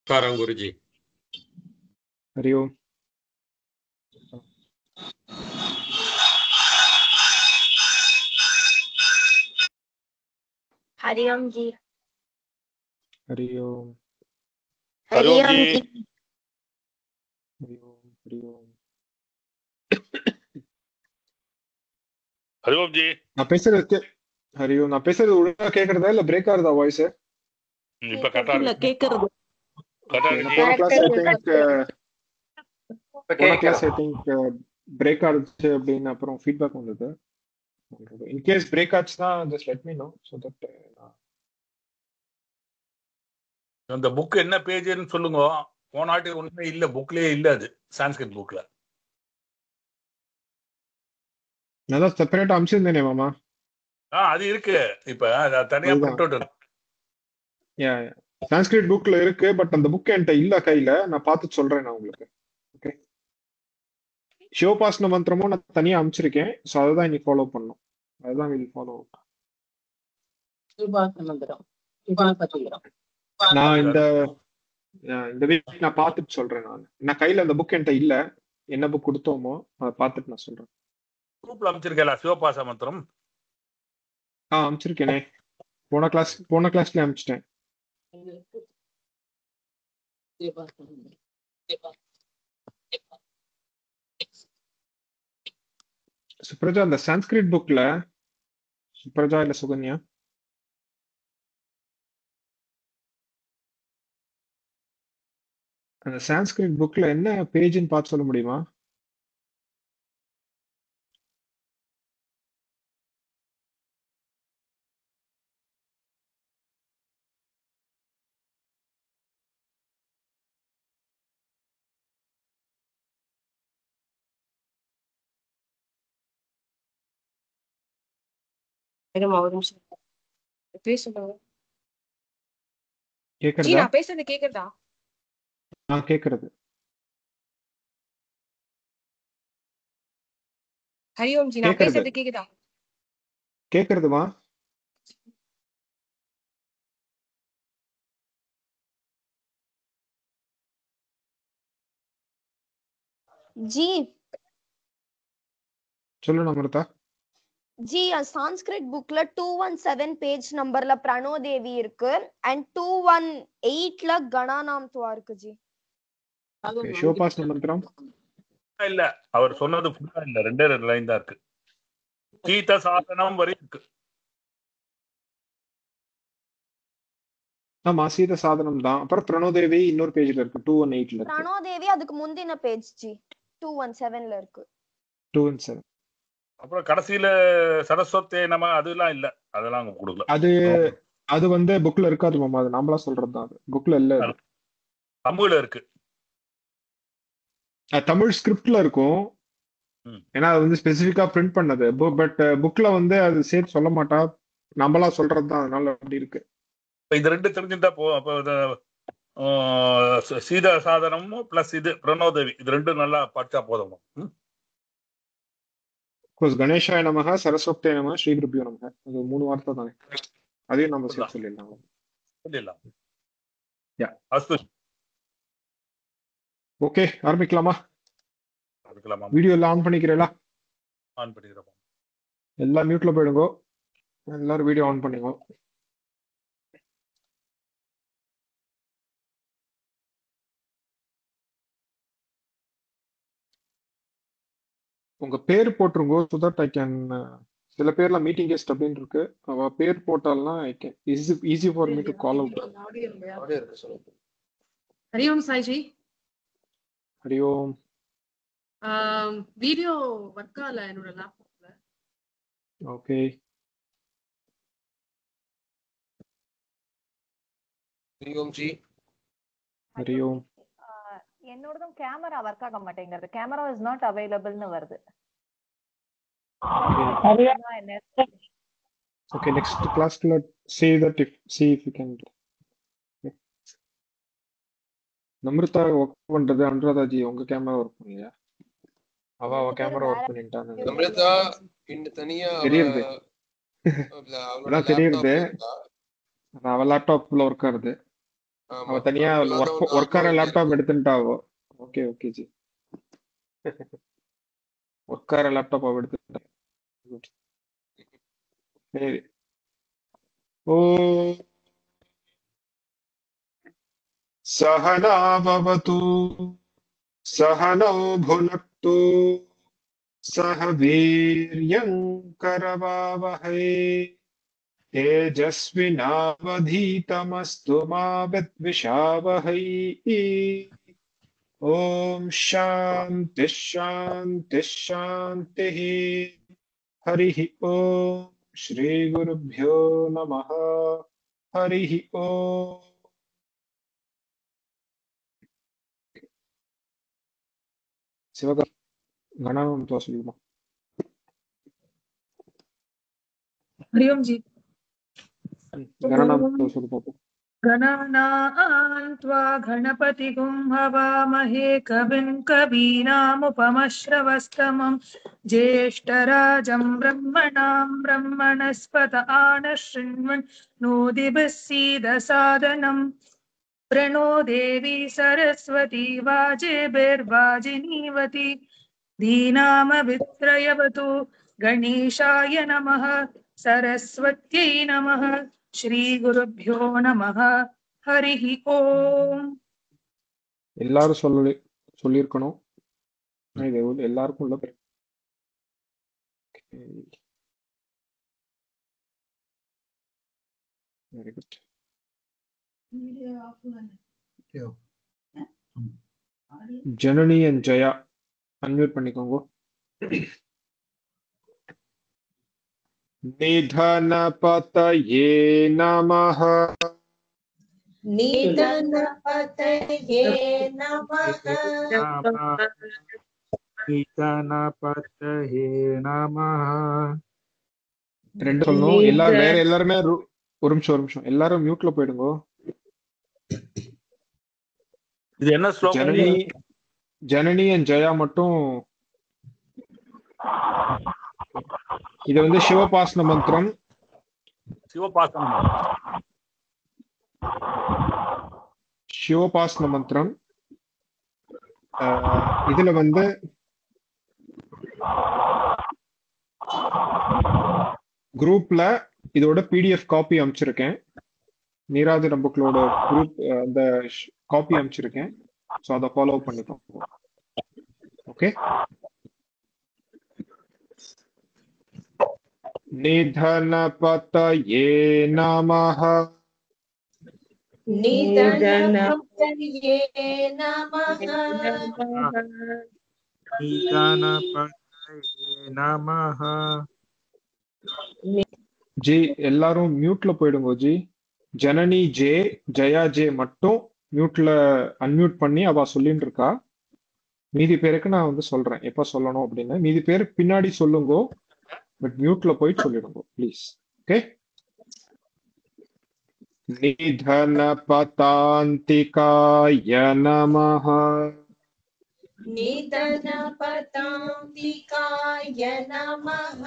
Karam Guruji. Hari ओम। हरिओम जी। हरि ओम। हरिओम जी। हरि ओम। हरि ओम। हरिओम जी। நான் பேசுறது ஹரி ஓம். நான் பேசுறது ஒழுங்கா கேக்குறதா இல்ல பிரேக் ஆகுதா வாய்ஸ்? இப்ப கரெக்டா இல்ல இருக்கு. கேக்குறது. கரெக்டா இருக்கு. போன கிளாஸ் ஐ திங்க் கேக்குறேன். பிரேக் ஆச்சு அப்படின்னு அப்புறம் ஃபீட்பேக் வந்தது. இன் கேஸ் பிரேக் ஆச்சுன்னா just let me know so that அந்த புக் என்ன பேஜ்னு சொல்லுங்க. போன ஆட்டி ஒண்ணுமே இல்ல, புக்லயே இல்ல, அது சான்ஸ்கிரிட் புக்ல. நான் செப்பரேட்டா அனுப்பிச்சிருந்தேனே மாமா. அது இருக்கு. இப்ப தனியா பிரிண்ட் அவுட் இருக்கு. சான்ஸ்கிரிட் புக்ல இருக்கு, பட் அந்த புக் என்கிட்ட இல்ல கையில. நான் பார்த்து சொல்றேன் நான் உங்களுக்கு. ஓகே, சிவபாசன மந்திரமும் நான் தனியா அனுப்பிச்சிருக்கேன். ஸோ அதுதான் இன்னைக்கு ஃபாலோ பண்ணணும். அதுதான் வில் ஃபாலோ. நான் இந்த வீக் நான் பார்த்துட்டு சொல்றேன். நான் கையில அந்த புக் என்கிட்ட இல்ல. என்ன புக் கொடுத்தோமோ அதை பார்த்துட்டு நான் சொல்றேன். குரூப்ல அனுப்பிச்சிருக்கேன் சிவபாச மந்திரம். அனுப்பிச்சிருக்கேனே. போன கிளாஸ்ல அனுப்பிச்சிட்டேன். சுப்ரஜா, அந்த சான்ஸ்கிரிட் புக்ல, சுப்ரஜா இல்ல சுகன்யா, அந்த சான்ஸ்கிரிட் புக்ல என்ன பேஜ்னு பார்த்து சொல்ல முடியுமா? பேசுறது கேக்குறதா? கேக்குறது. ஹரிஓம் ஜி, நான் பேசுறது கேக்குதா? கேக்குறதுமா? जी சொல்லு நம்ரதா. जी சான்ஸ்கிரிட் புக்ல 217 பேஜ் நம்பர்ல பிரணோ தேவி இருக்கு and 218ல கணாநாம் துவா இருக்கு ஜி. சிவபாசன மந்திரம் இல்ல, அவர் சொன்னது ஃபுல்லா இல்ல, ரெண்டே ரெண்டு லைன் தான் இருக்கு. கீத சாதனம் வரை இருக்கு. ஆமா, சீத சாதனம் தான். அப்புறம் பிரணோதேவி இன்னொரு பேஜ்ல இருக்கு, 218ல இருக்கு. பிரணோதேவி அதுக்கு முந்தின பேஜ் ஜி, 217ல இருக்கு. 217. அப்புறம் கடைசியில சரஸ்வதி நம அதெல்லாம் இல்ல, அதெல்லாம் அங்க கொடுக்கல. அது வந்து புக்ல இருக்காது மாமா. அது நாமளா சொல்றது தான். அது புக்ல இல்ல. தமிழ்ல இருக்கு. தமிழ் ஸ்கிரிப்ட்ல இருக்கும். ஏன்னா அது வந்து ஸ்பெசிபிக்கா பிரிண்ட் பண்ணது. பட் புக்ல வந்து அது சேர்த்து சொல்ல மாட்டா. நம்மளா சொல்றது தான். அதனால அப்படி இருக்கு. இது ரெண்டு தெரிஞ்சுட்டா சீதா சாதனமும் பிளஸ் இது பிரணோதேவி, இது ரெண்டும் நல்லா படிச்சா போதும். கணேஷாய நமக, சரஸ்வதியே நமக, ஸ்ரீ குருபியோ நமக. அது 3 வார்த்தை தானே. அதையும் நம்ம சேர்த்து சொல்லிடலாம். ஓகே, ஆரம்பிக்கலாமா? வீடியோ எல்லாம் ஆன் பண்ணிக்கிறீங்களா? ஆன் பண்ணிக்கிறோம். எல்லாம் மியூட்ல போயிடுங்க. எல்லாரும் வீடியோ ஆன் பண்ணுங்க. உங்க பேர் போட்டுருங்க. so that I can சில பேர்லாம் மீட்டிங் கெஸ்ட் அப்படின்னு இருக்கு. அவ பேர் போட்டால்னா I can easy for me to call out. Hariom Saiji. Hariom. Video work ஆகல என்னோட லேப்டாப்ல. Okay. Hariom G. Hariom. என்னோடதும் camera work ஆக மாட்டேங்குது. கேமரா இஸ் நாட் அவைலபிள்னு வருது. Okay, next class see if you can. Namrata work பண்றது. அனுராதா ஜி உங்க கேமரா ஒர்க் பண்ணலையா? அவ கேமரா ஒர்க் பண்ணிட்டாங்க. நம்ரதா இன்ன தனியா தெரியுது. அதான் தெரியுது. அவ லேப்டாப்ல ஒர்க் ஆகுது. ஆமா அவ தனியா அப்படிலாம் தான் ஒன்றும் ஒர்க்கார ஆர்குமெண்ட் லேப்டாப் இருக்கு. எடுத்துட்டாவோ. ஓகே ஓகே ஜி. ஒர்க்கார லேப்டாப் அவ எடுத்துட்டா. சரி. ஓ சஹனா பவது சஹனௌ புனக்து சஹ வீர்யங் கரவாவஹை तेजस्विनावधीतमस्तु मा विद्विषावहै। ओम शांति शांति शांति। हरिः ओम श्री गुरुभ्यो नमः। हरिः ओम। शिवका गणानां तो असलीमा हरिओम जी। गणानां तो सुरपापु गणानां त्वा गणपतिगुं हवामहे कविं कवीनामुपमश्रवस्तमं ज्येष्ठराजं ब्रह्मणां ब्रह्मणस्पत आनशृण्वन् नोदिभिः सीदसादनम् प्रणो देवी सरस्वती वाजेभिर्वाजिनीवती धीनामभित्रयवतु गणेशाय नमः सरस्वत्यै नमः श्रीगुरुभ्यो नमः हरिः ओम्। எல்லாரும் சொல்லியிருக்கணும். இது எல்லாருக்கும் உள்ள very good. Janani and Jaya unmute பண்ணிக்கோங்க. நிதனபதயே நமஹ. निधनपतये नमः। निधनपतये नमः. ரெண்டு சொல்லணும். எல்லாரும் வேற எல்லாருமே ஒரு நிமிஷம் எல்லாரும் மியூட்ல போயிடுங்க. இது என்ன ஸ்லோகம்? ஜனனி அண்ட் ஜெயா மட்டும். இது வந்து சிவபாசன மந்திரம். சிவபாசன மந்திரம். இதுல வந்து குரூப்ல இதோட பிடிஎஃப் காப்பி அமைச்சிருக்கேன். நீராஜனம் புக்லோட குரூப் அந்த காப்பி அமைச்சிருக்கேன். ஸோ அதை ஃபாலோ பண்ணிக்கோங்க. ஓகே. நிதனபதயே நமஹ. निधनपतये नमः। निधनपतये नमः. ஜி எல்லாரும் மியூட்ல போயிடுங்க G. Janani J Jaya J மட்டும் மியூட்ல அன்மியூட் பண்ணி அவ சொல்லிட்டு இருக்கா. மீதி பேருக்கு நான் வந்து சொல்றேன் எப்ப சொல்லணும் அப்படின்னு. மீதி பேர் பின்னாடி சொல்லுங்க, பட் மியூட்ல போயிட்டு சொல்லிடுங்க ப்ளீஸ். ஓகே. நிதனபதாந்திகாய நமஹ. निधनपतान्तिकाय नमः।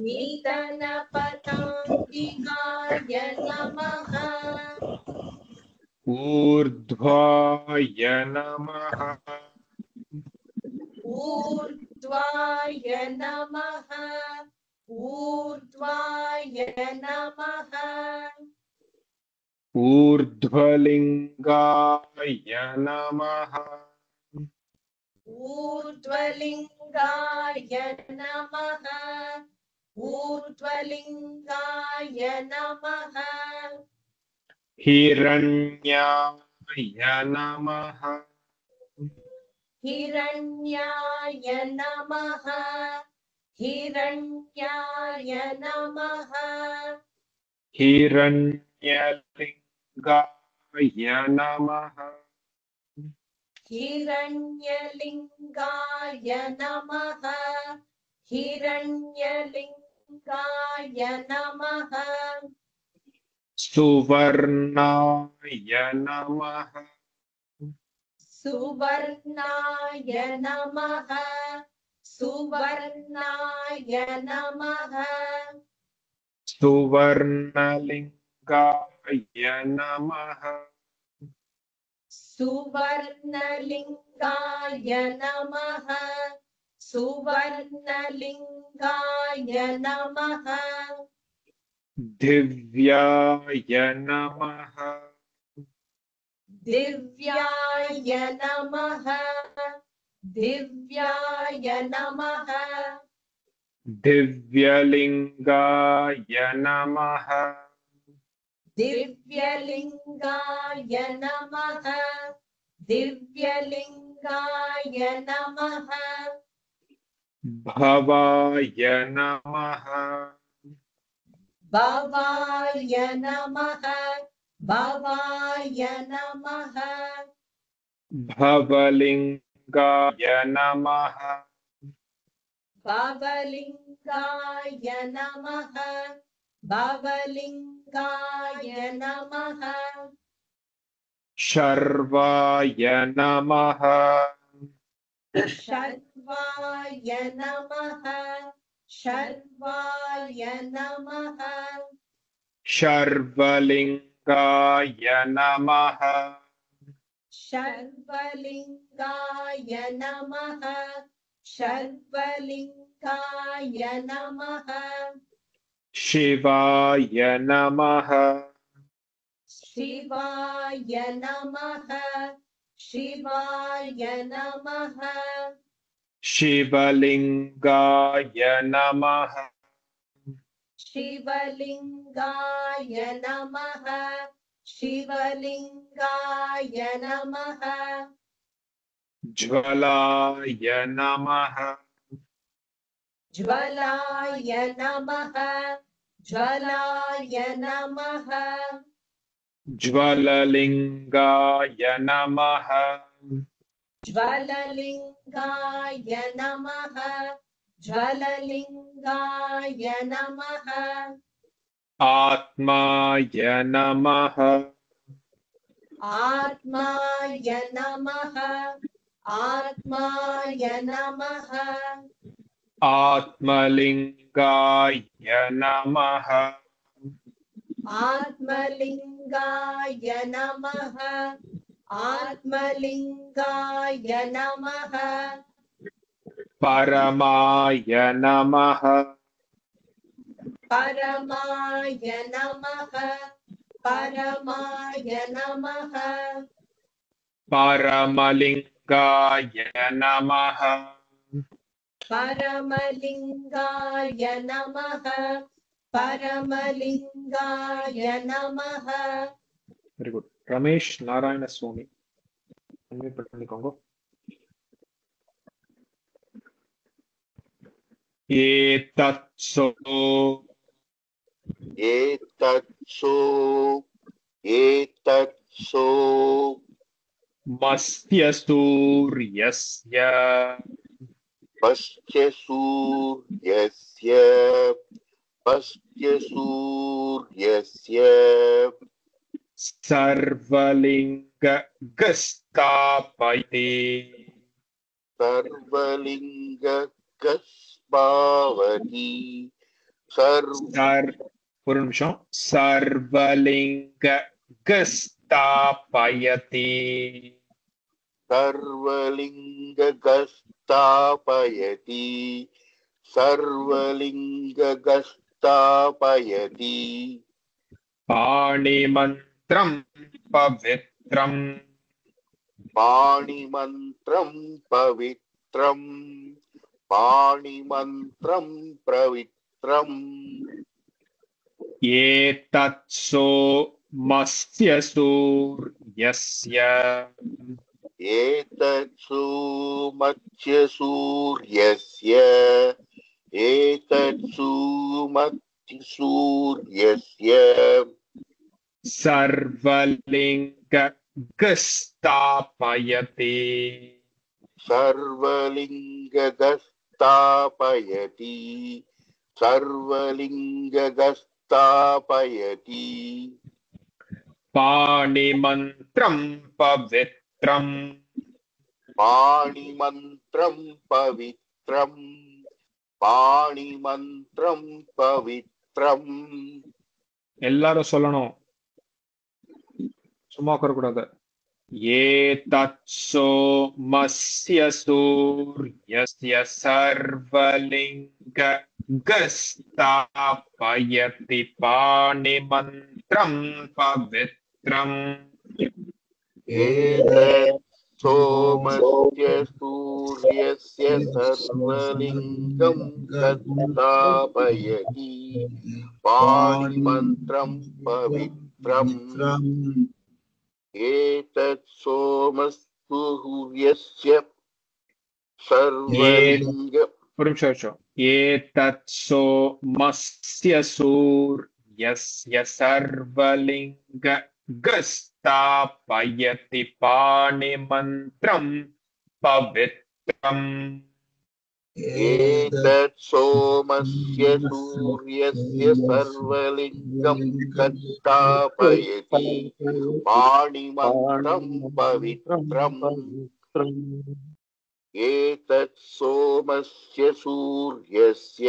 निधनपतान्तिकाय नमः। ऊर्ध्वाय नमः. ऊर्ध्वाय नमः। ऊर्ध्वाय नमः। ऊर्ध्वलिङ्गाय नमः. ऊर्ध्वलिङ्गाय नमः। ऊर्ध्वलिङ्गाय नमः। हिरण्याय नमः. हिरण्याय नमः। हिरण्याय नमः। हिरण्यलिङ्गाय नमः. हिरण्यलिङ्गाय नमः। हिरण्यलिङ्गाय नमः। सुवर्णाय नमः. सुवर्णाय नमः। सुवर्णाय नमः। सुवर्णलिङ्गाय नमः. सुवर्णलिङ्गाय नमः सुवर्णलिङ्गाय नमः दिव्याय नमः दिव्याय नमः दिव्याय नमः दिव्यलिङ्गाय नमः दिव्यलिङ्गाय नमः दिव्यलिङ्गाय नमः भवाय नमः भवाय नमः भवाय नमः भवलिङ्गाय नमः भवलिङ्गाय नमः भवलिङ्गाय नमः शर्वाय नमः शर्वाय नमः शर्वाय नमः शर्वलिङ्गाय नमः शर्वलिङ्गाय नमः शर्वलिङ्गाय नमः शिवाय नमः शिवाय नमः शिवाय नमः शिवलिङ्गाय नमः शिवलिङ्गाय नमः शिवलिङ्गाय नमः ज्वलाय नमः ज्वलाय नमः ज्वलाय नमः ज्वललिङ्गाय नमः ज्वललिङ्गाय नमः ज्वललिङ्गाय नमः आत्माय नमः आत्माय नमः आत्माय नमः आत्मलिङ्गाय नमः आत्मलिङ्गाय नमः आत्मलिङ्गाय नमः परमाय नमः परमाय नमः परमाय नमः परमलिङ्गाय नमः परमलिङ्गाय नमः परमलिङ्गाय नमः வெரி குட் ரமேஷ் நாராயண சுவாமி அன்மியூட் பண்ணிக்கோங்க ஏதத்ஸோ एतत्सो मस्य सूर्यस्य पश्य सर्वलिङ्गगस्तापयते सर्वलिङ्गकस्पावती ஒரு நிமிஷம் सर्वलिङ्गगस्तापयते सर्वलिङ्गगस्तापयति सर्वलिङ्गगस्तापयति पाणिमन्त्रं पवित्रं पाणिमन्त्रं पवित्रं पाणिमन्त्रं पवित्रम् एतत्सो मस्य सूर्यस्य एतत्सु मत्स्यसूर्यस्य एतत्सु मत्स्यसूर्यस्य सर्वलिङ्गगस्तापयते सर्वलिङ्गगस्तापयति सर्वलिङ्गगस्तापयति पाणिमन्त्रं पवित्रं पाणिमन्त्रं पवित्रं पाणिमन्त्रं पवित्रम् எல்லாரும் சொல்லணும் சும்மா உட்கார கூடாது एतत्सोमस्य सूर्यस्य सर्वलिङ्गस्थापयति पाणिमन्त्रं पवित्रम् एतत् सोमस्य सूर्यस्य सर्वलिङ्गं स्थापयति पाणिमन्त्रं पवित्रम् एतत् सोमसूर्यस्य सर्वलिङ्ग एतत्सोमस्य सूर्यस्य सर्वलिङ्गस्थापयति पाणिमन्त्रं पवित्रम् एतत् सोमस्य सूर्यस्य सर्वलिङ्गं स्थापयति पाणिमन्त्रं पवित्रम् एतत् सोमस्य सूर्यस्य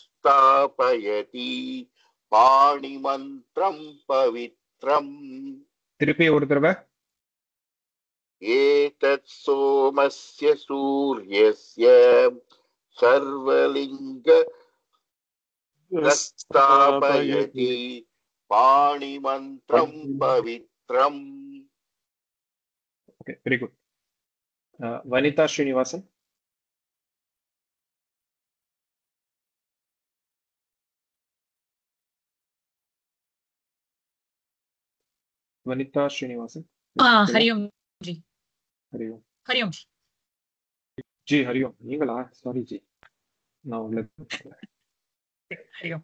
सर्वलिङ्गस्थापयति पाणिमन्त्रं पवित्रम् திருப்பி ஒரு தடவை एतत् सोमस्य सूर्यस्य सर्वलिङ्गस्थापयति पाणिमन्त्रं पवित्रम् okay very good Vanitha Srinivasan Vanitha Srinivasan Hariom जी हरिओम हरिओम जी हरिओम நீங்களா சாரி ஜி நான் உங்களுக்கு हरिओम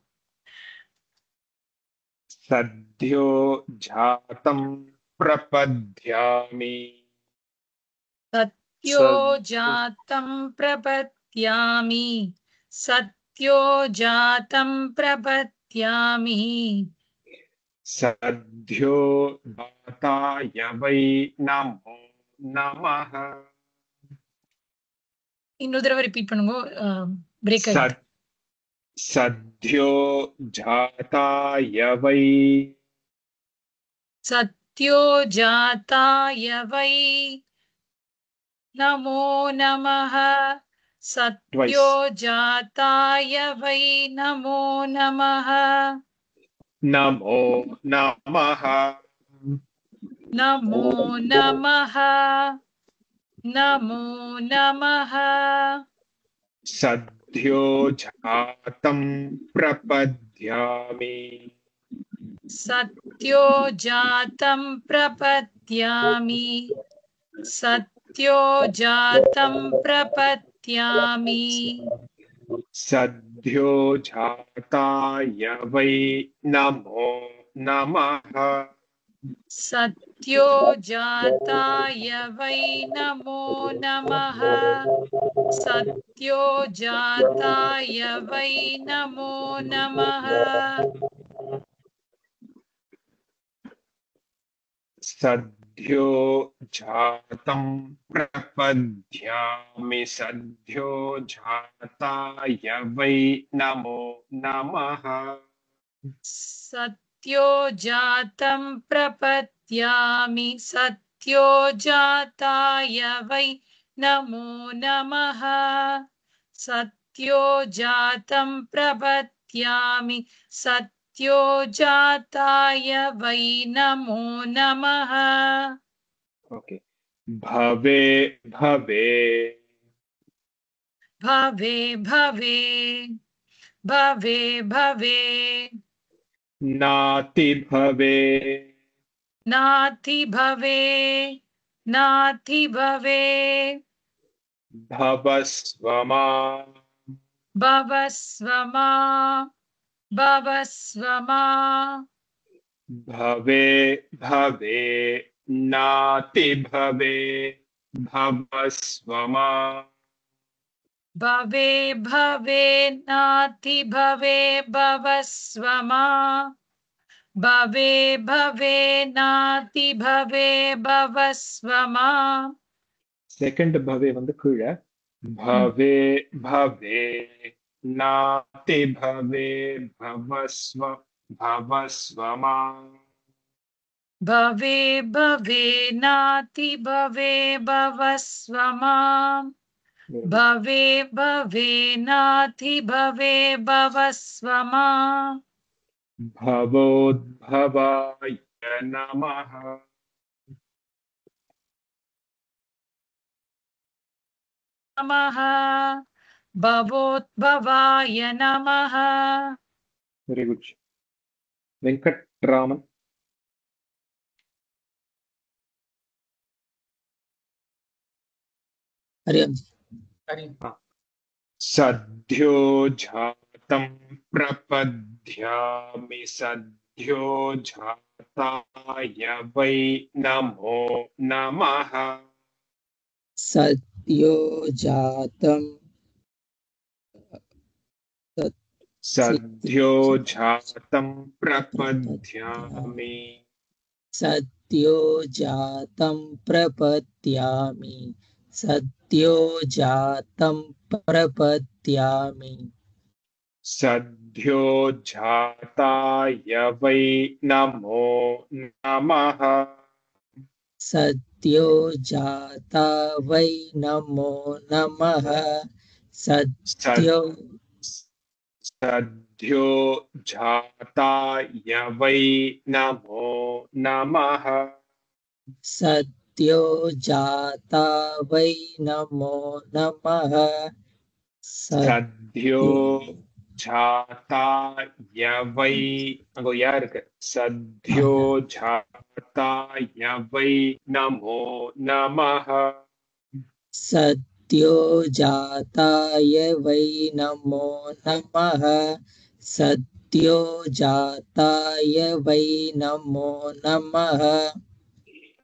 सद्यो जातं प्रपद्यामि सत्यो जातं प्रपद्यामि सत्यो जातं प्रपद्यामि सद्यो जाताय वै नमो नमः இன்னொரு தடவை ரிப்பீட் பண்ணுங்க பிரேக் ஆயிடுச்சு सद्यो जाताय वै सत्यो जाताय वै नमो नमः सत्यो जाताय वै नमो नमः नमो नमः नमो नमः नमो नमः सद्यो जातं प्रपद्यामि सत्यो जातं प्रपद्यामि सत्यो जातं प्रपद्यामि सद्यो जाताय वै नमो नमः सत्यो जाताय वै नमो नमः सत्यो जाताय वै नमो नमः सद्यो जातं प्रपद्यामि सद्यो जाताय वै नमो नमः सत्यो जातं प्रपद्यामि सत्यो जाताय वै नमो नमः सत्यो जातं प्रपद्यामि सत्यो जाताय वै नमो नमः ओके भवे भवे भवे भवे भवे भवे नाति भवे नाति भवे नाति भवे भवस्वमा भवस्वमा भवस्वमा भवे भवे नाति भवे भवस्वमा भवे भवे नाति भवे भवस्वमा भवे भवे नाति भवे भवस्वमा सेकंड भवे வந்து கீழ भवे भवे नाति नाति भवे भवस्व भवस्वमा भवे भवे नाति भवे भवस्व माम् भवे भवे नाति भवे भवस्व माम् भवोद्भवाय नमः नमः भवोद्भवाय नमः वेरी गुड वेंकटरामन हरि ओम जी सद्यो जातं प्रपद्यामि सद्यो जाताय वै नमो नमः सद्यो जातं सद्यो जातं प्रपद्यामि सद्यो जातं प्रपद्यामि सद्यो जातं प्रपद्यामि सद्यो जाताय वै नमो नमः सद्यो जाता वै नमो नमः सद्यो सद्यो जाताय वै नमो नमः सद्यो जाता वै नमो नमः सद्यो जाताय वै अगो या இருக்கு सद्यो जाताय वै नमो नमः सद्यो जाताय वै नमो नमः सद्यो जाताय वै नमो नमः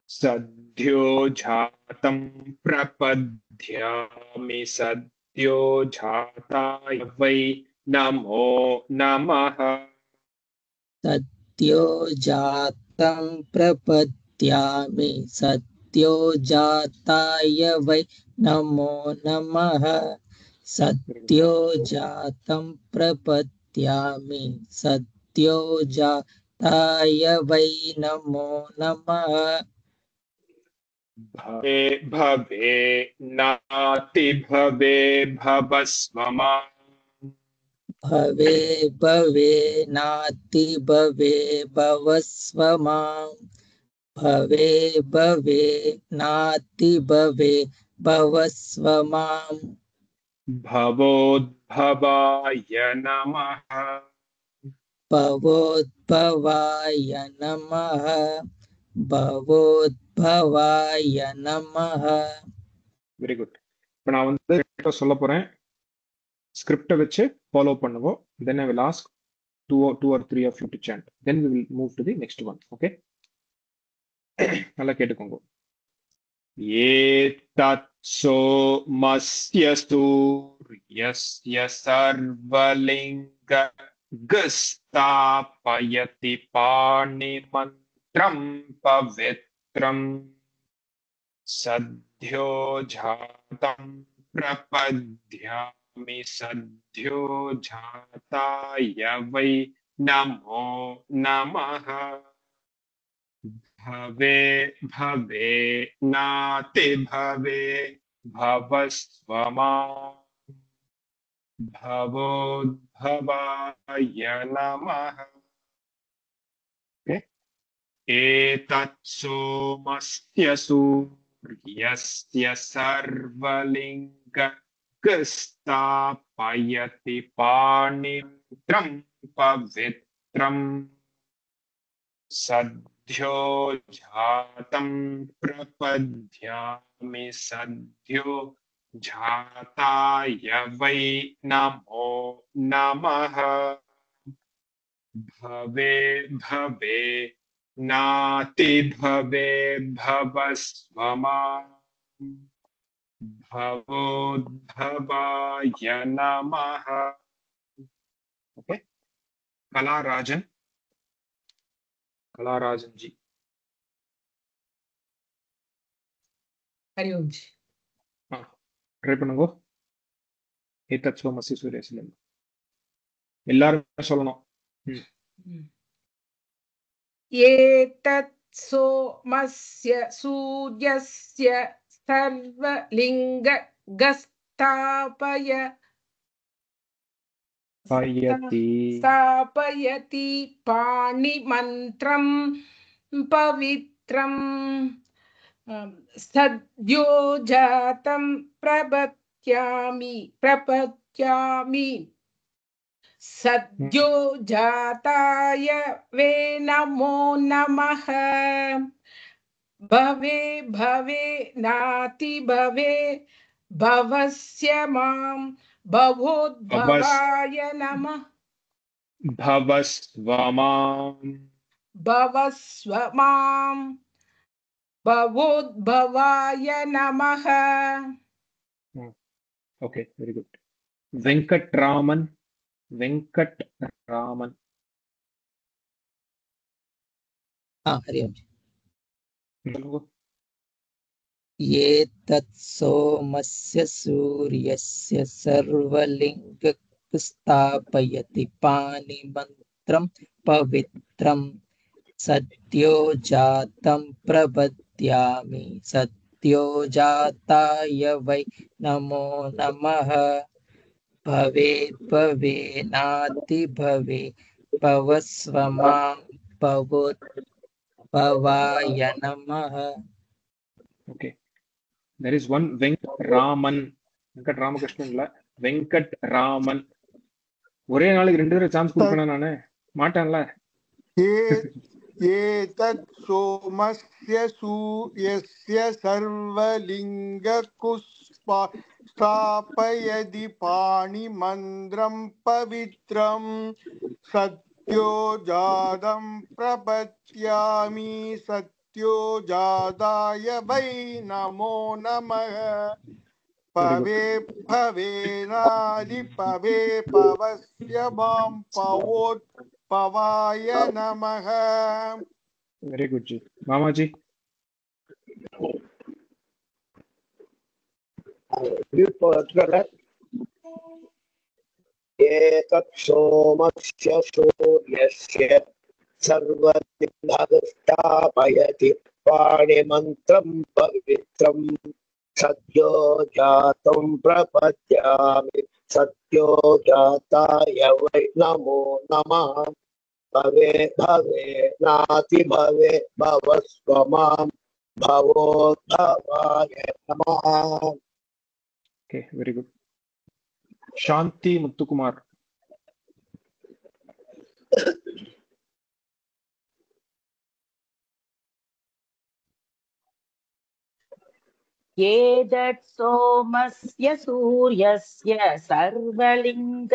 सद्यो जातं प्रपद्यामि सद्यो जाताय वै नमो नमः सद्यो जातं प्रपद्यामि सद्यो जाताय वै नमो नमः सद्यो जातं प्रपद्यामि सद्यो जाताय वै नमो नमः भवे भवे नाति भवे भवस्वमा भवे भवे नाति भवे भवस्व मां भवे भवे नाति भवे भवस्व मां भवोद्भवाय नमः भवोद्भवाय नमः भवोद्भवाय नमः வெரி குட் இப்போ நான் வந்து சொல்ல போறேன் ஸ்கிரிப்டை வச்சு ஃபாலோ பண்ணுங்க then I will ask two or three of you to chant then we will move to the next one okay நல்லா கேட்டுக்கோங்க ஏதத்சோமஸ்ய சூர்யஸ்ய சர்வலிங்க கஸ்தாபயதி பாணிமந்த்ரம் பவித்ரம் सद्यो जातं प्रपद्यामि सद्यो जाताय वै नमो नमः भवे भवे नाति भवे भवस्वमा भवोद्भवाय नमः एतत्सोमस्य सूर्यस्य सर्वलिङ्ग गस्तापयति पाणित्रं पवित्रम् सद्यो जातं प्रपद्यामि सद्यो जाताय वै नमो नमः भवे भवे नाति भवे भवस्वमा भवोद्भवाय नमः ओके कलाराजन जी हरि ओम जी हाँ ट्राई பண்ணுங்க ஏதத் சோமஸ்ய சூர்யஸ்ய எல்லாரும் சொல்லணும். एतत् सोमस्य सूर्यस्य सर्वलिङ्गस्थापय स्थापयति पाणिमन्त्रं पवित्रं सद्यो जातं प्रपद्यामि सद्यो जाताय वे नमो नमः भवे भवे नाति भवे भवस्य मां भवोद्भवाय नमः भवस्व मां भवोद्भवाय नमः. Okay, very good. Venkatraman. Hari ओम. एतत् सोमस्य सूर्यस्य सर्वलिङ्गस्थापयति पाणिमन्त्रं पवित्रं सद्यो जातं प्रपद्यामि सद्यो जाताय वै नमो नमः भवे भवे नाति भवे भवस्व मां भवोद्भवाय नमः. Okay. There is one Venkatraman. Venkat Ramakrishnan இல்ல Venkatraman. ஒரே நாளைக்கு 2 தடவை சான்ஸ் கொடுப்பேனா நானு மாட்டேன்ல. ஏதத் சோமஸ்ய சூர்யஸ்ய சர்வலிங்ககுஸ்பா स्थापयति पाणिमन्त्रं पवित्रं सत्यो जातं प्रपद्यामि सत्यो जाताय वै नमो नमः पवे भवे नादि पवे पवस्य मां पवोद्भवाय नमः. Very good जी. मामा जी. एतत् सोमस्य सूर्यस्य सर्वलिङ्गस्थापयति पाणिमन्त्रं पवित्रं सद्यो जातं प्रपद्यामि सद्यो जाताय वै नमो नमः भवे भवे नाति भवे भवस्व मां भवोद्भवाय नमः. Okay, very good. Shanti Muthukumar. एतत् सोमस्य सूर्यस्य सर्वलिङ्गस्थापयति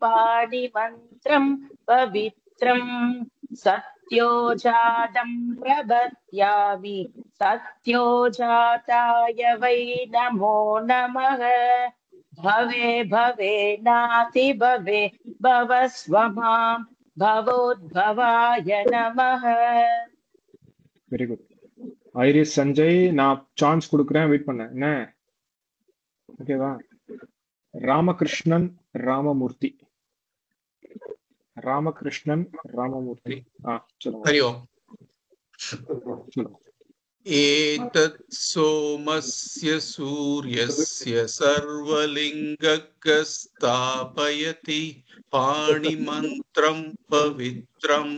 पाणिमन्त्रं पवित्रं सत्यो जातं प्रपद्यामि सत्यो जाताय वै नमो नमः भवे भवे नाति भवे भवस्व मां भवोद्भवाय नमः. Very good. ஐரிஸ் சஞ்சய் நான் சான்ஸ் கொடுக்குறேன் வெயிட் பண்ண என்ன ஓகேவா. ராமகிருஷ்ணன் ராமமூர்த்தி சொல்லுங்க. हरि ओम. एतत् सोमस्य सूर्यस्य सर्वलिङ्गस्थापयति पाणिमन्त्रं पवित्रं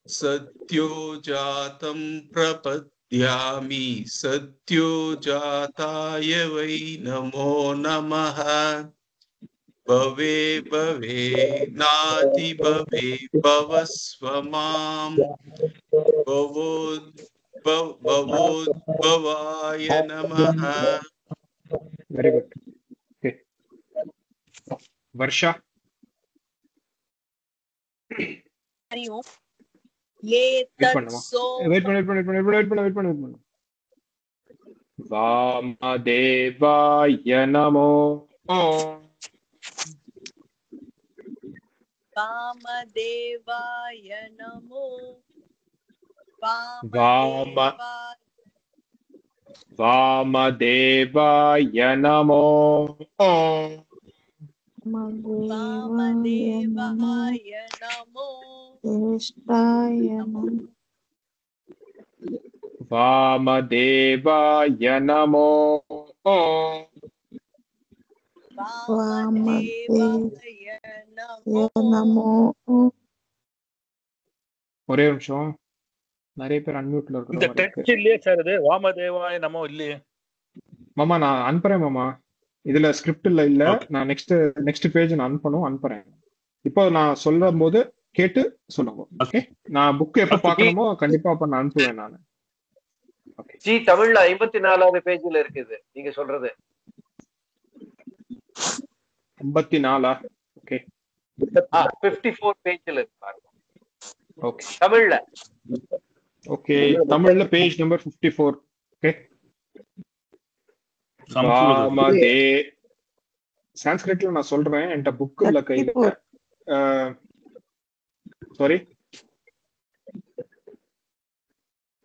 सत्यो जातं प्रपद्यामि सत्यो जाताय वै नमो नमः भवे भवे नाति भवे भवस्व मां भवोद्भवाय नमः. Very good. Okay. वर्षा. हरि ओम. वेट பண்ணு. वामदेवाय नमो. वामदेवाय नमो. वामदेवाय नमो. வாமதேவாய நமோ வாமதேவாய நமோ வாமதேவாய நமோ ஒரே நிமிஷம், நிறைய பேர் அன்மியூட்ல இருக்கிற இந்த மாதிரி இருக்கு. டெக்ஸ்ட் இல்லையே சார், இது வாமதேவாய நமோ இல்லையே மாமா. நான் அனுப்புறேன் மாமா, இதுல ஸ்கிரிப்ட் இல்ல. நான் நெக்ஸ்ட் பேஜ் நான் அனுப்புறேன். இப்போ நான் சொல்லும் போது கேட்டு சொல்லுங்க. ஓகே, நான் புக் எப்ப பார்க்கணுமோ கண்டிப்பா அப்ப நான் அனுப்புவேன் நான். ஜி தமிழ்ல 54வது பேஜ்ல இருக்குது நீங்க சொல்றது. 54? ஓகே, 54 பேஜ்ல இருக்கு பாருங்க. ஓகே தமிழ்ல. ஓகே, தமிழ்ல பேஜ் நம்பர் 54. ஓகே, சான்ஸ்கிரிட்ல நான் சொல்றேன், என்கிட்ட புக் இல்ல கையில. சாரி,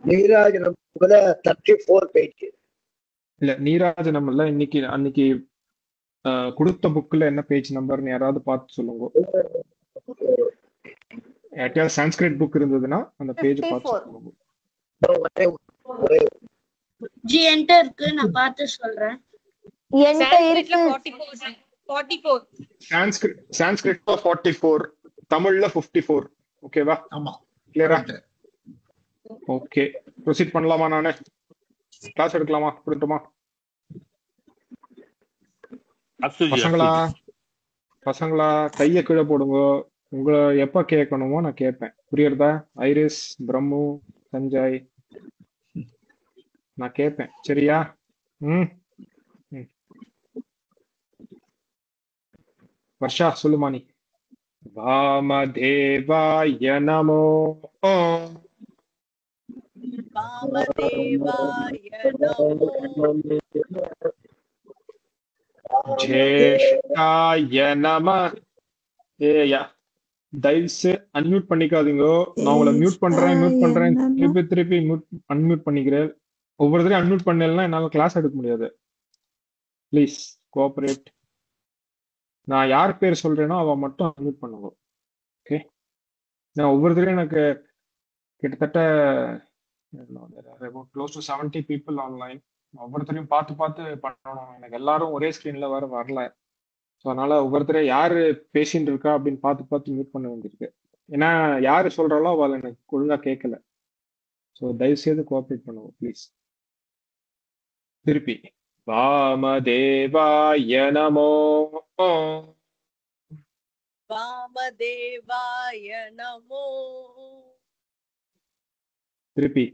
நீராஜனம் 34 பேஜ் இல்ல, நீராஜனம் இல்ல. அன்னைக்கு கொடுத்த புக்ல என்ன பேஜ் நம்பர்னு யாராவது பார்த்து சொல்லுங்க. யார்கிட்டயாவது சான்ஸ்கிரிட் புக் இருந்ததுன்னா அந்த பேஜ் பார்த்து சொல்லுங்க. ஜி என்கிட்ட இருக்கு, நான் பார்த்து சொல்றேன். சான்ஸ்கிரிட்ல 44. சான்ஸ்கிரிட்ல 44, தமிழ்ல 54. ஓகேவா? ஆமா, கிளியரா? ஓகே, ப்ரொசீட் பண்ணலாமா? நானே கிளாஸ் எடுக்கலாமா? கொடுத்துமா பசங்களா? கைய கீழே போடுங்க. உங்களை எப்ப கேட்கணுமோ நான் கேட்பேன். புரியுறதா? ஐரிஸ், பிரம்மு, சஞ்சய், நான் கேட்பேன். சரியா? வர்ஷா சொல்லுமா நீ. வாமதேவாய நமோ வாமதேவாய நமோ ஜேஷ்டாய நம. ஏயா, தயவுசு அன்மியூட் பண்ணிக்காதீங்க. நான் உங்களை மியூட் பண்றேன் திருப்பி அன்மியூட் பண்ணிக்கிறேன். ஒவ்வொரு தடவையும் அன்மியூட் பண்ணலன்னா என்னால கிளாஸ் எடுக்க முடியாது. Please cooperate. நான் யார் பேர் சொல்றேனோ அவ மட்டும் அன்மியூட் பண்ணுங்க. ஓகே, நான் ஒவ்வொரு தடவையும் எனக்கு கிட்டத்தட்ட க்ளோஸ் டு 70 people ஆன்லைன். ஒவ்வொருத்தரையும் பார்த்து பண்ணணும். எனக்கு எல்லாரும் ஒரே ஸ்கிரீன்ல வரல. ஸோ அதனால ஒவ்வொருத்தரையும் யாரு பேசிட்டு இருக்கா அப்படின்னு பார்த்து மியூட் பண்ண வேண்டியிருக்கு. ஏன்னா யாரு சொல்றாலோ அவள் எனக்கு ஒழுங்கா கேட்கல. ஸோ தயவு செய்து கோஆபரேட் பண்ணுவோம் ப்ளீஸ். திருப்பி வாமதேவாய நமோ வாமதேவாய நமோ திருப்பி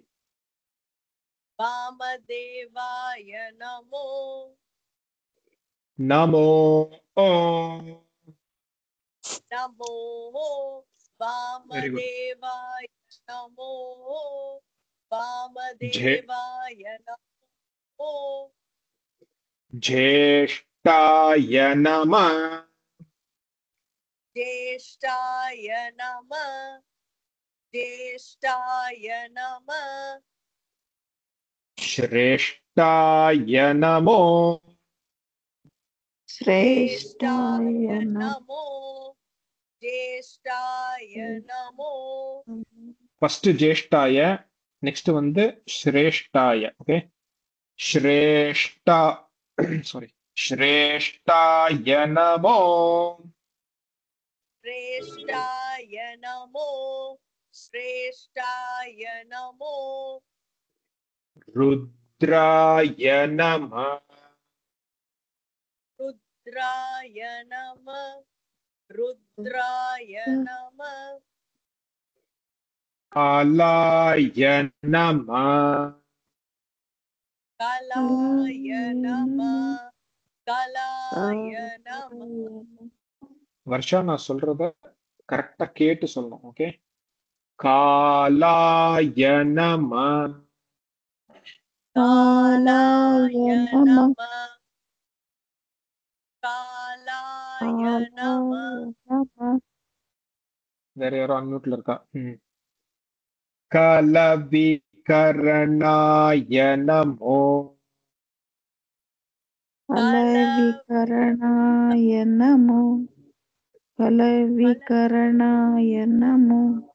வாமதேவாய நமோ நமோ நமோ வாமதேவாய நமோ வாமதேவாய நமோ ஜேஷ்டாய நம ஜேஷ்டாய நம ஜேஷ்டாய நம ஸ்ரேஷ்டாய நமோ श्रेष्ठाय नमो ज्येष्ठाय नमो ஃபர்ஸ்ட் ஜேஷ்டாய, நெக்ஸ்ட் வந்து ஸ்ரேஷ்டாய. ஓகே, ஸ்ரேஷ்டாய நமோ श्रेष्ठाय नमो श्रेष्ठाय नमो रुद्राय नमः रुद्राय नमः रुद्राय नमः कालाय नमः कालाय नमः कालाय नमः வர்ஷா, நான் சொல்றத கரெக்டா கேட்டு சொல்லணும். ஓகே, காலாய நமः कालाय नमः कालाय नमः வேற யாரோ அன்மியூட்ல இருக்கா? கலவிகரணாய நமோ கலவிகரணாய நமோ கலவிகரணாய நமோ.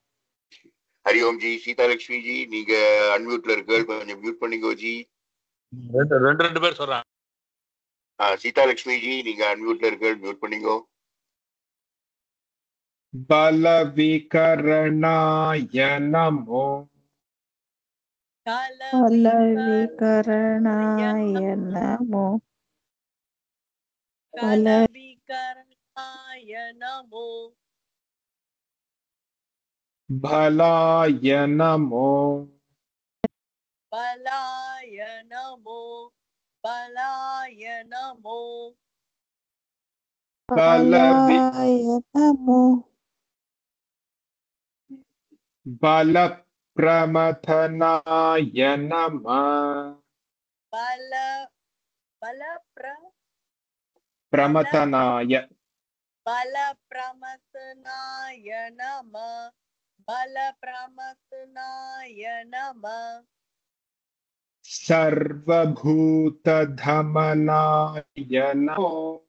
ஹரி ஓம் ஜி. சீதா லட்சுமி ஜி நீங்க அன்மியூட்ல இருக்கு, கொஞ்சம் மியூட் பண்ணிக்கோ ஜி. ரெண்டு பேர் சொல்றாங்க. சீதா லட்சுமி ஜி நீங்க அன்மியூட்ல இருக்கு, மியூட் பண்ணிக்கோ. பலவிகரணாய நமோ. கலவிகரணாய நமோ. கலவிகரணாய நமோ. பலாய நமோ. பலாய நமோ. பலாய நமோ. பலவிகரணாய நமோ. பலப்பிரமதனாய நம. பிரமதனாய. பலப்பிரமதனாய நம. பலப்பிரமதனாய நம. சர்வபூததமனாய நமோ.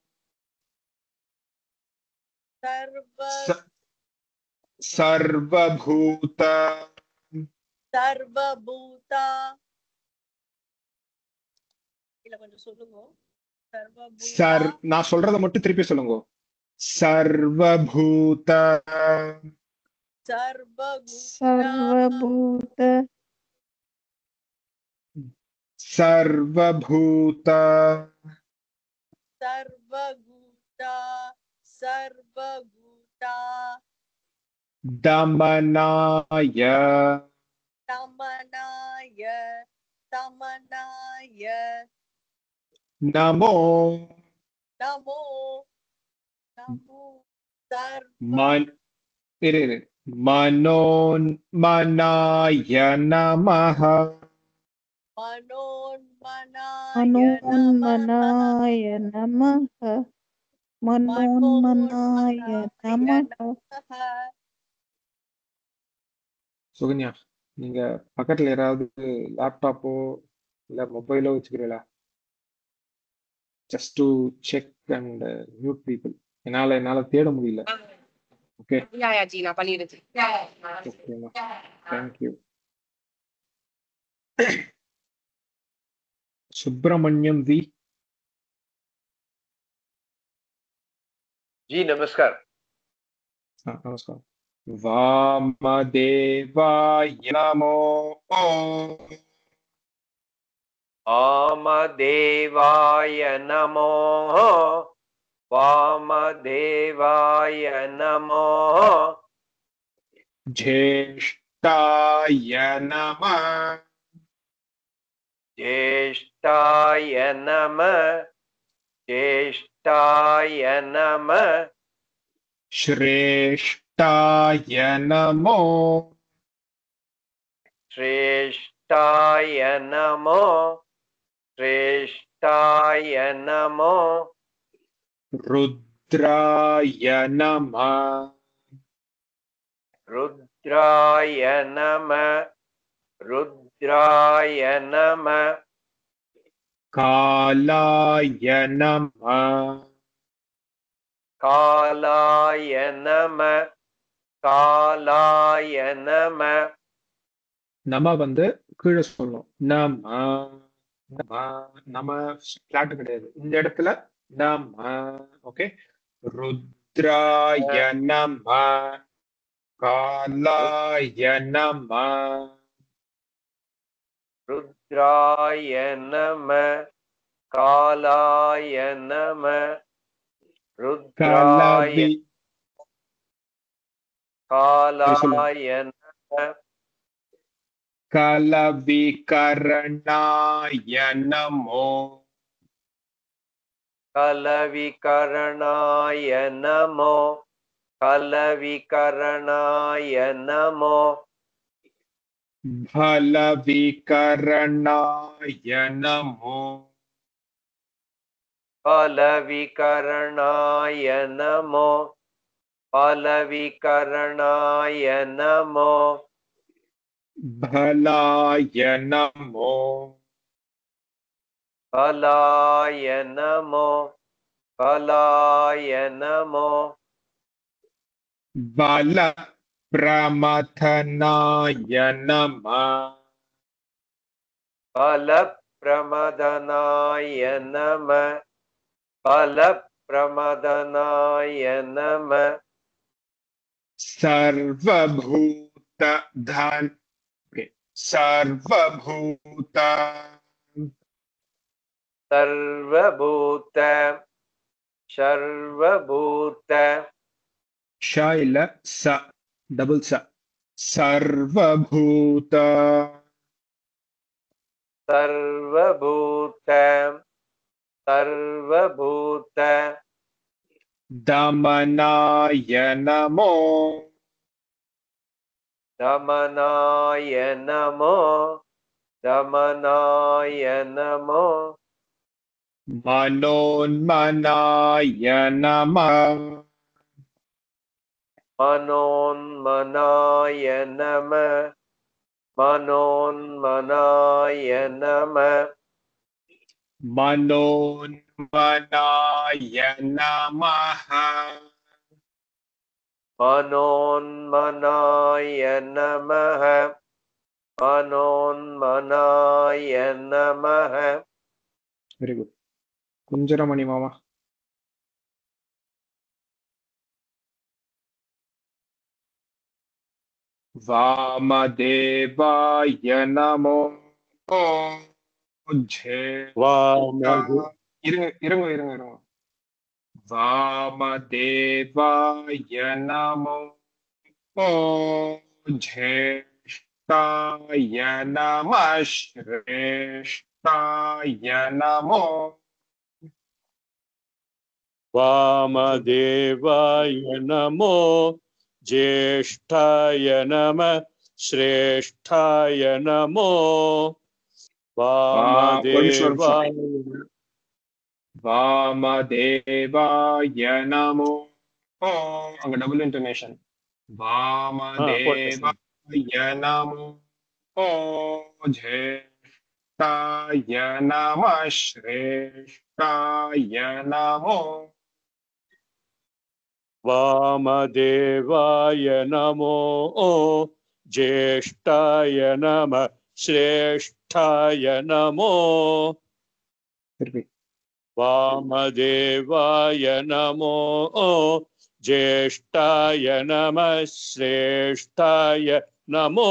சர்வபூத. சர்வபூதா. இல்ல கொஞ்சம் சொல்லுங்க. நான் சொல்றத மட்டும் திருப்பி சொல்லுங்க. சர்வபூத. சர்வபூத. சர்வபூத. சர்வபூதா. சர்வபூதா. தமனாய. தமனாய. தமனாய. நமோ. நமோ. நமோ. மனோன்மனாய நமः. மனோன்மனாய நமः. மனோன்மனாய நமः. சுகன்யா, நீங்க பக்கத்துல யாராவது லேப்டாப்போ இல்ல மொபைலோ வச்சுக்கிறீங்களா? Just to check and mute people. என்னால தேட முடியல. ஓகே யா ஜி நான் பண்ணிடுறேன். ஓகேமா, தேங்க்யூ. சுப்பிரமணியம் வி जी नमस्कार. நமஸ்காரம். வாமதேவாய நமோ. वामदेवाय नमो. वामदेवाय नमो. ज्येष्ठाय नमः. ज्येष्ठाय नमः. ज्येष्ठाय नमः. श्रेष्ठाय नमो. श्रेष्ठाय नमो. श्रेष्ठाय नमो. रुद्राय नमः. रुद्राय नमः. रुद्राय नमः. कालाय नमः. कालाय नमः. कालाय नमः. நம வந்து கீழே சொல்லணும். நம நம நம பிளாட் கிடையாது இந்த இடத்துல. நம. ஓகே. ருத்ராய நம. காலாய நம. रुद्राय नमः. कालाय नमः. रुद्राय कालाय नमः. कलविकरणाय नमो. कलविकरणाय नमो. कलविकरणाय नमो. फलविकरणाय नमो. फलविकरणाय नमो. फलविकरणाय नमो. भलाय नमो. फलाय नमो. फलाय नमो. बल प्रमथनाय नमः बल प्रमदनाय नमः बल प्रमदनाय नमः सर्वभूत धन सर्वभूत सर्वभूत सर्वभूत शैल स डबल स सर्वभूत सर्वभूत सर्वभूत दमनाय नमो दमनाय नमो दमनाय नमो मनोन्मनाय नमः मनोन्मनाय नमः मनोन्मनाय नमः मनोन्मनाय नमः मनोन्मनाय नमः मनोन्मनाय नमः वेरी गुड कुंजरमणि मामा वामदेवाय नमो இருங்க वामदेवाय नमो ज्येष्ठाय नमः श्रेष्ठाय नमो वामदेवाय नमो ज्येष्ठाय नमः श्रेष्ठाय नमो वामदेवाय वामदेवाय नमो अங்க डबल इंटोनेशन वामदेवाय नमो ज्येष्ठाय नमः श्रेष्ठाय नमो वामदेवाय नमो ज्येष्ठाय नमः श्रेष्ठाय नमो वामदेवाय नमो ज्येष्ठाय नमः श्रेष्ठाय नमो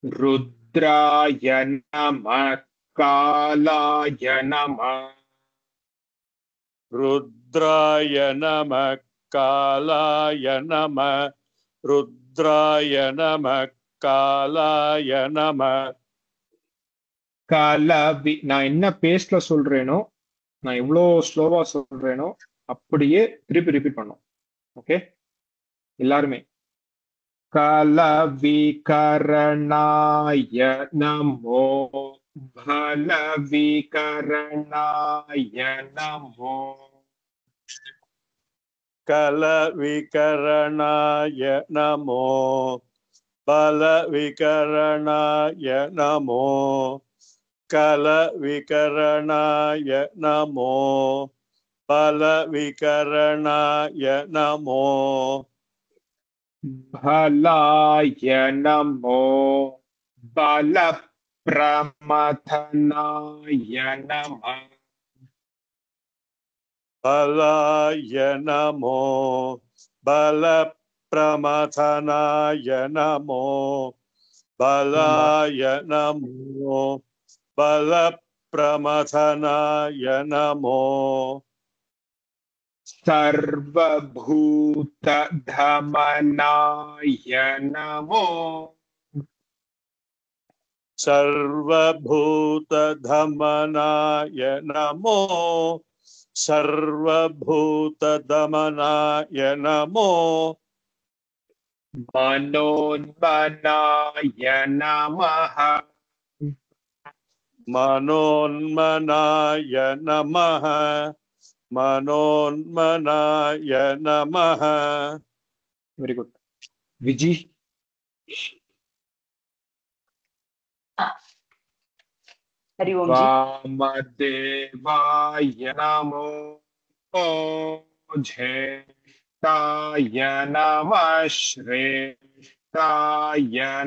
रुद्राय नमः कालाय नमः रुद्राय नमः कालाय नमः रुद्राय नमः कालाय नमः கலவி நான் என்ன பேஸ்ல சொல்றேனோ நான் எவ்வளோ ஸ்லோவா சொல்றேனோ அப்படியே திருப்பி ரிப்பீட் பண்ணும் ஓகே எல்லாருமே கலவிகரணாய நமோ பலவிகரணாய நமோ कलविकरणाय नमो बलविकरणाय नमो कलविकरणाय नमो बलविकरणाय नमो भलाय नमो बलप्रमथनाय नमः बलाय नमो बलप्रमथनाय नमो बलाय नमो बलप्रमथनाय नमो सर्वभूतधमनाय नमो सर्वभूतधमनाय नमो सर्वभूतदमनाय नमो मनोन्मनाय नमः मनोन्मनाय नमः मनोन्मनाय नमः वेरी गुड विजी हरि ओम जी वामदेवाय नमो ज्येष्ठाय நமः ஸ்ரேஷ்டாய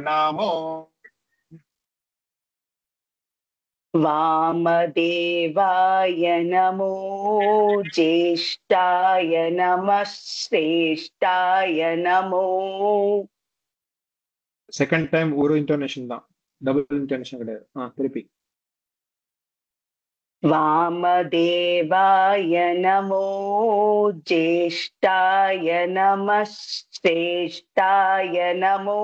நமோ वामदेवाय नमो ज्येष्ठाय नमः श्रेष्ठाय नमो செகண்ட் டைம் ஒரு இன்டர்னேஷன் தான், டபுள் இன்டர்னேஷன் கிடையாது. திருப்பி वामदेवाय नमो ज्येष्ठाय नमः श्रेष्ठाय नमो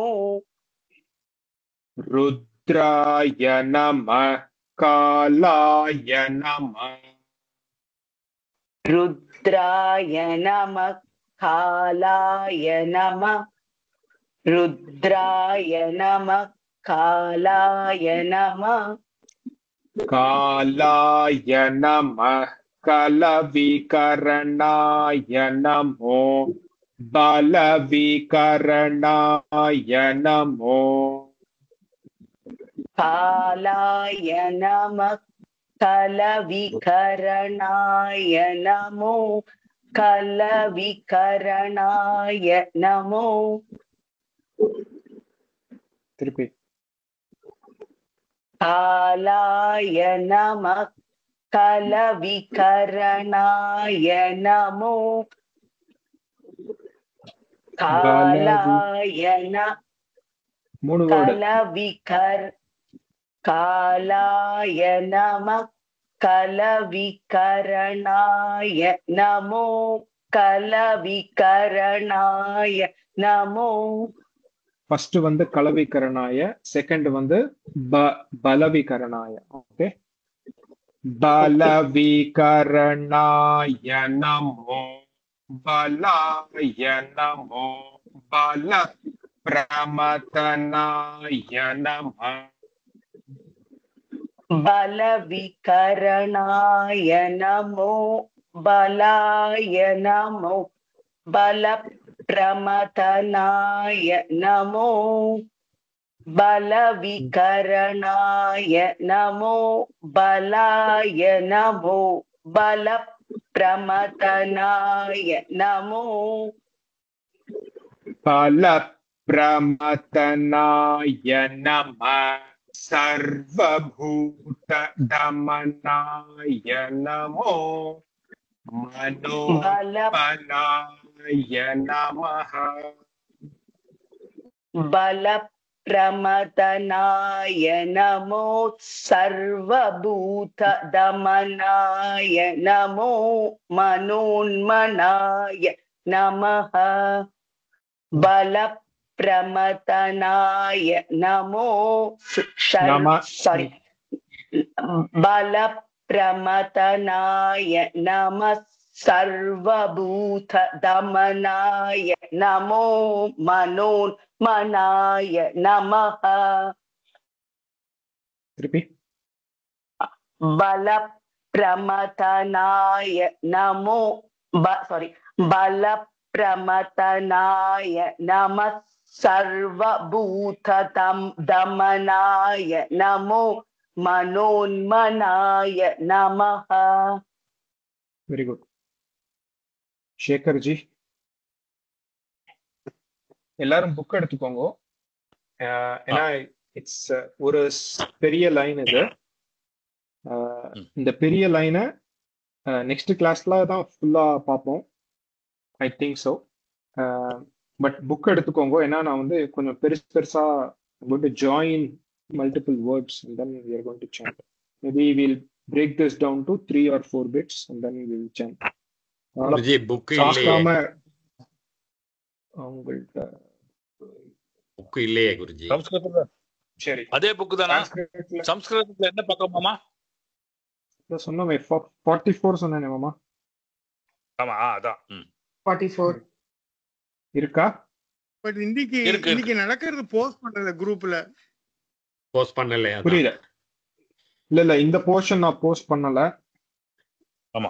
ருத்ராய நமः காலாய நமः रुद्राय नमः कालाय नमः रुद्राय नमः कालाय नमः காலாய நமः கலவிகரணாய நமோ பலவிகரணாய நமோ कालाय नमः कलविकरणाय नमो कलविकरणाय नमो திருப்பி कालाय नमः कलविकरणाय नमो कालाय न மூணு வேர்டு कालाय नमः कलविकरणाय नमो कलविकरणाय नमो ஃபர்ஸ்ட் வந்து கலவிகரணாய, செகண்ட் வந்து பலவிகரணாய. ஓகே, பலவிகரணாய நமோ பலாய நமோ பல பிரமதனாய நமः बलविकरणाय नमो बलाय नमो बलप्रमथनाय नमो बलविकरणाय नमो बलाय नमो बलप्रमथनाय नमो பல பிரமதனாய நமः சர்வபூத தமனாய நமோ மனோபலாய நமः बलप्रमथनाय नमो सर्वभूत दमनाय नमो मनोन्मनाय नमः बलप्रमथनाय नमो बलप्रमथनाय नमः सर्वभूत दमनाय नमो मनोन्मनाय नमः बलप्रमथनाय नमो बलप्रमथनाय नमः सर्वभूत दमनाय नमो मनोन्मनाय नमः. Very good. சேகர்ஜி, எல்லாரும் புக் எடுத்துக்கோங்க. ஏன்னா இட்ஸ் ஒரு பெரிய லைன் இது. இந்த பெரிய லைனை நெக்ஸ்ட் கிளாஸ்ல தான் ஃபுல்லா பார்ப்போம். I think so. But book எடுத்துக்கோங்க. ஏன்னா நான் வந்து கொஞ்சம் பெருசா join multiple words and then we are going to chant. Maybe we'll break this down to 3 or 4 bits and then we will chant. Guruji, book இல்லையே. அவங்கள்ட்ட book இல்லையே குருஜி. சம்ஸ்கிருதத்துல சரி, அதே புக் தானா? சம்ஸ்கிருதத்துல என்ன பக்கம் மாமா? சொன்னமே 44 சொன்னேனே மாமா. ஆமா, அதான் 44 இருக்கா? பட் இன்னைக்கு நடக்கிறது போஸ்ட் பண்றல குரூப்ல போஸ்ட் பண்ணலையா? புரியல. இல்ல இந்த போர்ஷன் நான் போஸ்ட் பண்ணல. ஆமா,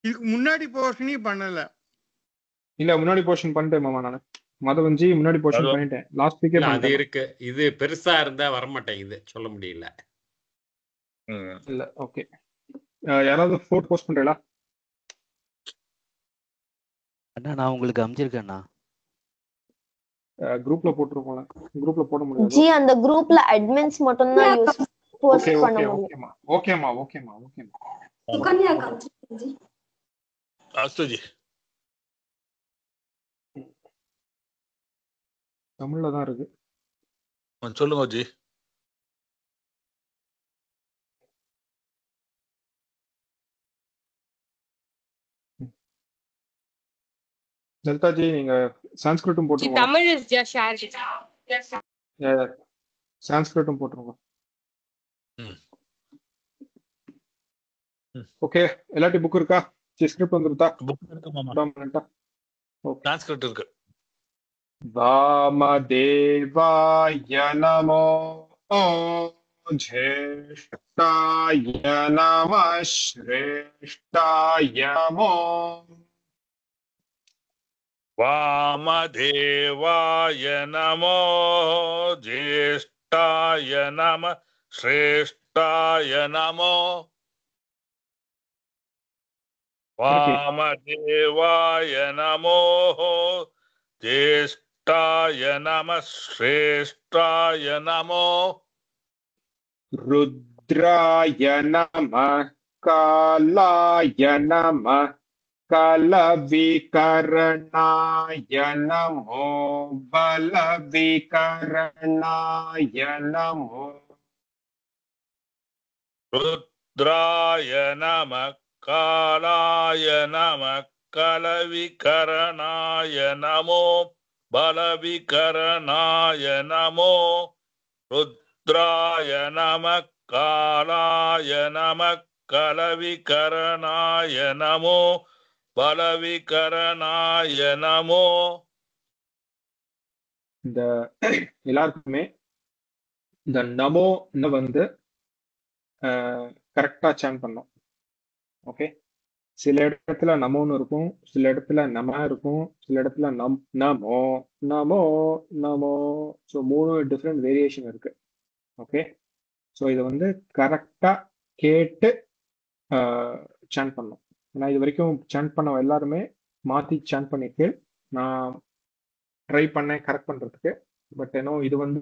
இதுக்கு முன்னாடி போர்ஷனே பண்ணல. இல்ல முன்னாடி போர்ஷன் பண்ணிட்டேன் மாமா. நானு மதவஞ்சி முன்னாடி போர்ஷன் பண்ணிட்டேன். லாஸ்ட் வீக்கே அது பண்ணிட்டேன். இருக்கு. இது பெருசா இருந்தா வர மாட்டேங்குது, சொல்ல முடியல. இல்ல ஓகே. யாராவது 4 போஸ்ட் பண்றீங்களா? அண்ணா நான் உங்களுக்கு அனுப்பிச்சிருக்கேண்ணா. குரூப்ல போட்டுருக்கோம்ல, குரூப்ல போட முடியாது. ஜி அந்த குரூப்ல அட்மின்ஸ் மட்டும் தான் யூஸ் போஸ்ட் ஓகே பண்ண ஓகே முடியும். ஓகேமா ஓகேமா ஓகேமா ஓகேமா. அஸ்துஜி தமிழ்ல தான் இருக்கு. சொல்லுங்க ஜி. லலிதாஜி நீங்க சான்ஸ்கிரிட்டும் Ji, போட்டுருங்க. Tamil is just shared. Yes. சான்ஸ்கிரிட்டும் போட்டுருங்க. ஓகே எல்லாட்டி புக் இருக்கா? ஸ்கிரிப்ட் வந்துருதா? புக் இருக்கு மாமா. ஓகே சான்ஸ்கிரிட் இருக்கு. வாமதேவாய நமோ ஜேஷ்டாய நம ஸ்ரேஷ்டாய நமோ வாமதேவாய நமோ ஜேஷ்டாய நம ஸ்ரேஷ்டாய நமோ வாமதேவாய நமோ ஜேஷ்டாய நம ஸ்ரேஷ்டாய நமோ ருத்ராய நம காலாய நம கலவிகரணாய நமோ பலவிகரணாய நமோ ருத்ராய நம காலாய நம கலவிகரணாய நமோ பலவிகரணாய நமோ ருத்ராய நம காலாய நம கலவிகரணாய நமோ பலவிகரணாய நமோ. இந்த எல்லாருக்குமே இந்த நமோன்னு வந்து கரெக்டா சேன் பண்ணோம். ஓகே சில இடத்துல நமோன்னு இருக்கும், சில இடத்துல நம இருக்கும், சில இடத்துல நமோ நமோ நமோ. ஸோ 3 டிஃப்ரெண்ட் வேரியேஷன் இருக்கு. ஓகே ஸோ இதை வந்து கரெக்டா கேட்டு சேன் பண்ணோம். ஏன்னா இது வரைக்கும் சேன் பண்ண எல்லாருமே மாத்தி சேன் பண்ணிட்டு நான் ட்ரை பண்ணேன் கரெக்ட் பண்றதுக்கு. பட் ஏன்னோ இது வந்து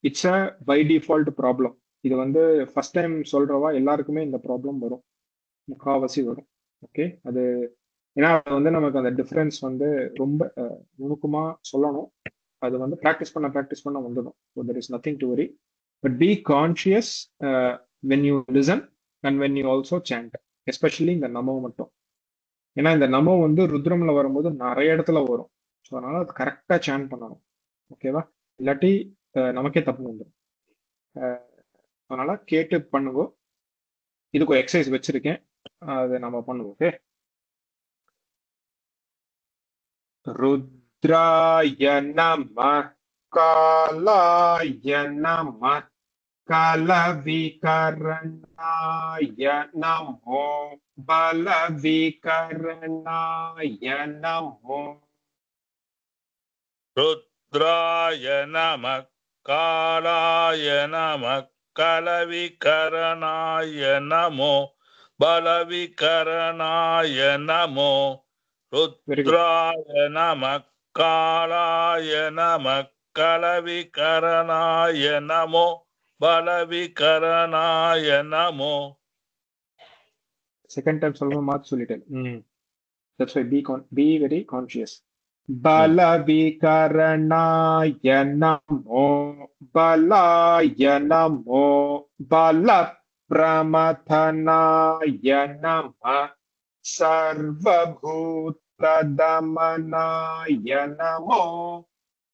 it's a by default problem. இது வந்து ஃபர்ஸ்ட் டைம் சொல்றவா எல்லாருக்குமே இந்த ப்ராப்ளம் வரும், முக்காவாசி வரும். ஓகே அது ஏன்னா அது வந்து நமக்கு அந்த டிஃபரன்ஸ் வந்து ரொம்ப நுணுக்கமா சொல்லணும். அது வந்து ப்ராக்டிஸ் பண்ண வந்துடும். So there is nothing to worry. But be conscious when you listen and when you also chant, especially இந்த நமோ மட்டும். ஏன்னா இந்த நமோ வந்து ருத்ரம்ல வரும்போது நிறைய இடத்துல வரும். ஸோ அதனால அது கரெக்டா சேன் பண்ணணும். ஓகேவா? இல்லாட்டி நமக்கே தப்பு வந்துடும். அதனால கேட்டு பண்ணுங்க. இதுக்கு ஒரு எக்ஸசைஸ் வச்சிருக்கேன், அதை நம்ம பண்ணுவோம். ஓகே ருத்ராய நம காலாய நம கலவிகரணாய நமோ பலவிகரணாய நமோ ருத்ராய நம காலாய நம கலவிகரணாய நமோ பலவிகரணாய நமோ ருத்ராய நம காலாய நம கலவிகரணாய நமோ பலவிகரணாய நமோ. செகண்ட் டைம் சொல்லும்போது மாத்தி சொல்லிட்டேன். That's why be very conscious. பலவிகரணாய நமோ பலாய நமோ பல பிரமதனாய நம சர்வபூததமனாய நமோ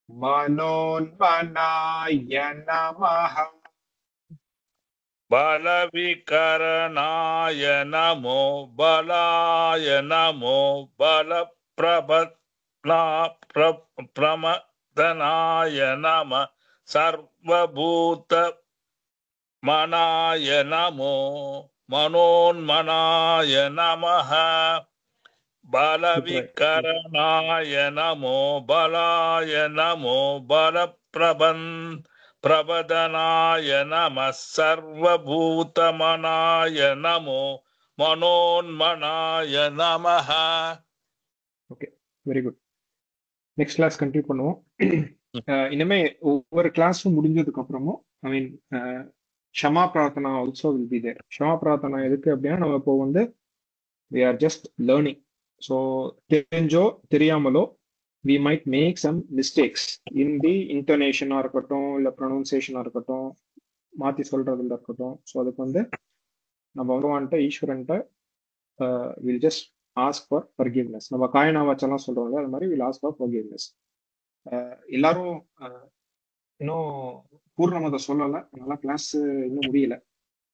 மனோன்மனாய நமஹ பலவிகரணாய நமோ பலாய நமோ பல பிரமதனாய நம சர்வபூத மனாய நமோ மனோன்மனாய நமஹ பலவிகரணாய நமோ பலாய நமோ பல பிரபதனாய நம சர்வபூதமனாய நமோ மனோன்மனாய நமஹ. Okay, very good. Next class continue பண்ணுவோம். இனிமே ஒவ்வொரு கிளாஸும் முடிஞ்சதுக்கு அப்புறமும் ஐ மீன் க்ஷமா பிரார்த்தனா ஆல்சோ வில் பி தேர். க்ஷமா பிரார்த்தனா எதுக்கு அப்படின்னா நம்ம இப்போ வந்து we are just learning. So தெரிஞ்சோ தெரியாமலோ we might make some mistakes in the intonation-ஆ இருக்கட்டும் இல்லை ப்ரொனவுன்சியேஷனாக இருக்கட்டும், மாற்றி சொல்றதுல இருக்கட்டும். ஸோ அதுக்கு வந்து நம்ம பகவான்கிட்ட ஈஸ்வரன்ட்ட will just ask for forgiveness. நம்ம காயனா வச்செல்லாம் சொல்றோம்ல, அது மாதிரி வில் ஆஸ்க் ஃபார் ஃபர்கிவ்னஸ். எல்லாரும் இன்னும் பூர்ணமதை சொல்லலை, அதனால கிளாஸ் இன்னும் முடியல,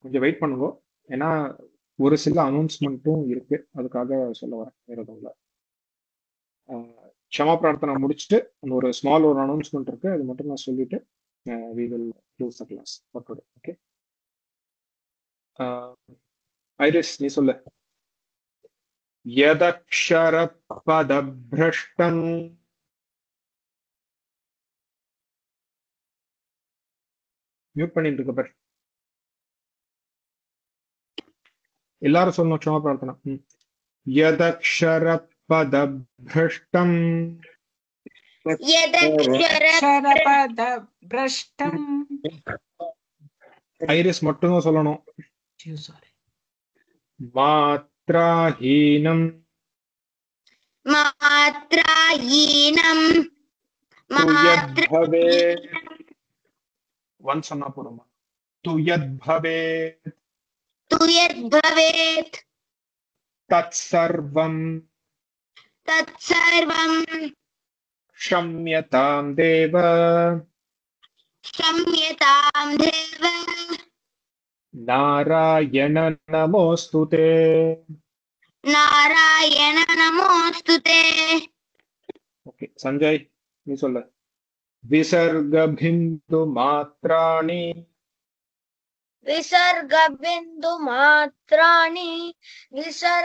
கொஞ்சம் வெயிட் பண்ணுங்க. ஏன்னா ஒரு சில அனௌன்ஸ்மெண்ட்டும் இருக்கு, அதுக்காக சொல்ல வரேன், வேற எதுவும் இல்லை. க்ஷமா பிரார்த்தனை முடிச்சுட்டு ஒரு ஸ்மால் ஒரு அனௌன்ஸ்மெண்ட் இருக்கு, அது மட்டும் நான் சொல்லிட்டு we will close the class for today. Okay. Iris நீ சொல்லு. யதக்ஷர பதப்ரஷ்டம் மியூட் பண்ணிட்டு இருக்க பாரு. எல்லாரும் சொல்லணும் க்ஷமா பிரார்த்தனா. யதக்ஷர பதப்ரஷ்டம் பிரஷ்டம் ஐரிஸ் மட்டும்தான் சொல்லணும். மாத்ராஹீனம் துயத்பவேத். ஒன் சொன்னா போதுமா? துயத்பவேத் தத்சர்வம் க்ஷம்யதாம் தேவ நாராயண நமோஸ்துதே. ஓகே, சஞ்சய் நீ சொல்லு. விசர்க பிந்து மாத்ராணி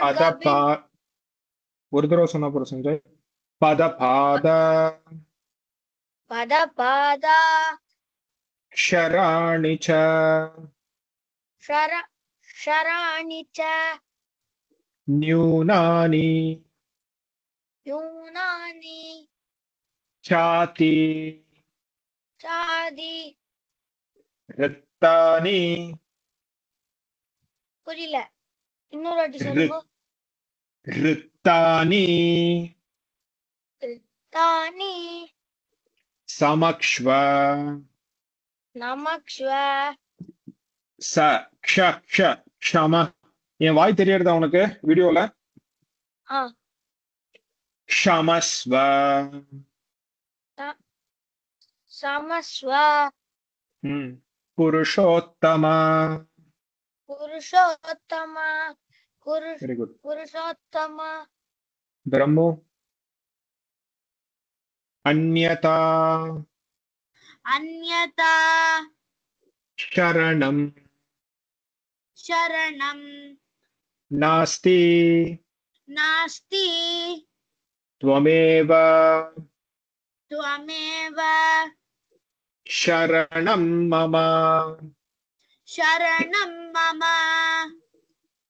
பதபா. ஒரு தடவை சொன்னா போற சஞ்சய். பதபாத ஷராணி ச நியூனானி சாதி ரித்தானி. புரியல, இன்னொரு வாட்டி சொல்லுங்க. ரித்தானி சமக்ஷ்வ ச க்ஷ க்ஷ க்ஷம. என் வாய் தெரியறதா உனக்கு வீடியோல? க்ஷமஸ்வ புருஷோத்தம. Very good. பிரம்மோ அன்யதா சரணம் நாஸ்தி த்வமேவ சரணம் மம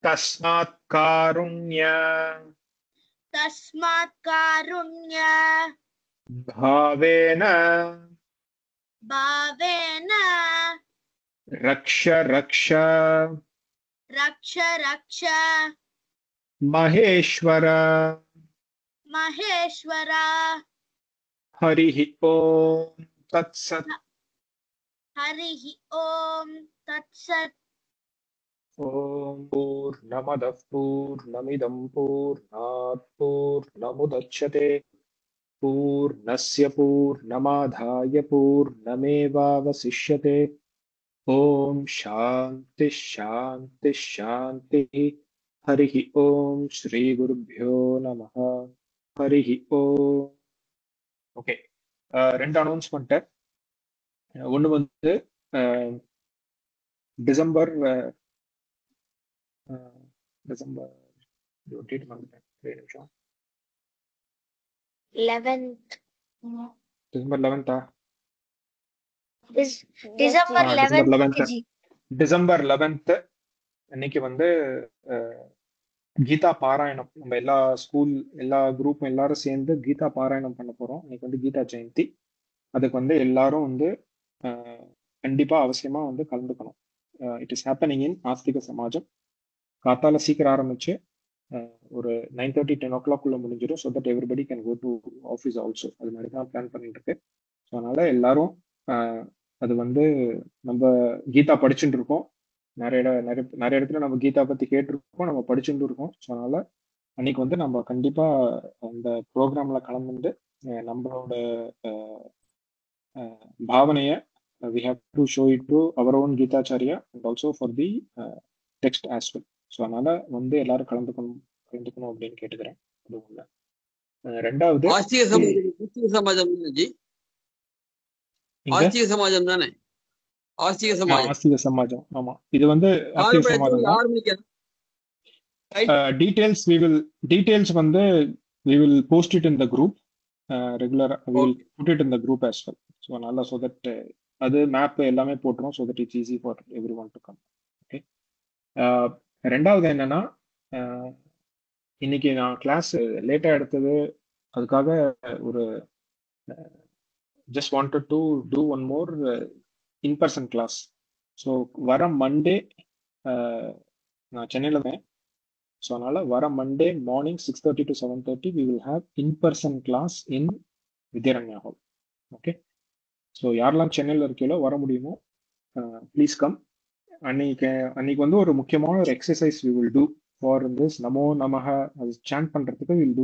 தஸ்மாத் காருண்ய பாவேன ரக்ஷ ரக்ஷ மகேஸ்வர ஹரிஹி ஓம் தத்சத். ஓம் பூர்ணமதః பூர்ணமிதம் பூர்ணாத் பூர்ணமுதச்யதே பூர்ணஸ்ய பூர்ணமாதாய பூர்ணமேவாவசிஷ்யதே. ஓம் சாந்தி சாந்தி சாந்தி. ஹரிஹி ஓம் ஸ்ரீ குருப்யோ நமஹ. ஹரிஹி ஓம். ஓகே, ரெண்டு அனௌன்ஸ்மெண்ட். ஒன்று வந்து December December 11th. December 11th அன்னைக்கு வந்து கீதா பாராயணம் நம்ம எல்லா ஸ்கூல் எல்லா குரூப்பும் எல்லாரும் சேர்ந்து கீதா பாராயணம் பண்ண போறோம். இன்னைக்கு வந்து கீதா ஜெயந்தி. அதுக்கு வந்து எல்லாரும் வந்து கண்டிப்பா அவசியமா வந்து கலந்துக்கணும். It is happening in Astika Samajam. காத்தால சீக்கிரம் ஆரம்பிச்சு ஒரு 9:30 10 o'clock முடிஞ்சிடும். So that everybody can go to office also. அது மாதிரி தான் பிளான் பண்ணிட்டு இருக்கு. ஸோ அதனால எல்லாரும் அது வந்து நம்ம கீதா படிச்சுட்டு இருக்கோம். நிறைய இடத்துல நம்ம கீதா பத்தி கேட்டிருக்கோம், நம்ம படிச்சுட்டு இருக்கோம். ஸோ அதனால அன்னைக்கு வந்து நம்ம கண்டிப்பா அந்த ப்ரோக்ராம்ல கலந்துட்டு நம்மளோட பாவனைய we have to show it to our own Geetacharya and also for the text as well. So அதனால வந்து எல்லாரும் கலந்துக்கணும் அப்படின்னு கேட்டுக்கிறேன். அது ஒண்ணு. ரெண்டாவது ஆஸ்திக சமாஜம் ஜி, ஆஸ்திக சமாஜம் தானே? ஆஸ்திக சமாஜம், ஆஸ்திக சமாஜம். ஆமா, இது வந்து ஆஸ்திக சமாஜம் தான். டீடைல்ஸ் வந்து we will post it in the group regular. We will put it in the group as well. So அதனால so that அது மேப் எல்லாமே போட்டுரும். So that it's easy for everyone to come. Okay. ரெண்டாவது என்னன்னா, இன்னைக்கு நான் class லேட்டா எடுத்தது, அதுக்காக ஒரு just wanted to do one more in person class. So வர மண்டே நான் சென்னையில் தான். ஸோ அதனால வர Monday morning 6:30 to 7:30 we will have in-person class in Vidyaranya hall. Okay. So யாரெல்லாம் சென்னையில் இருக்கீங்களோ வர முடியுமோ ப்ளீஸ் கம். அன்னைக்கு வந்து ஒரு முக்கியமான ஒரு exercise we will do for this நமோ நமஹ அது சாண்ட் பண்றதுக்கு we'll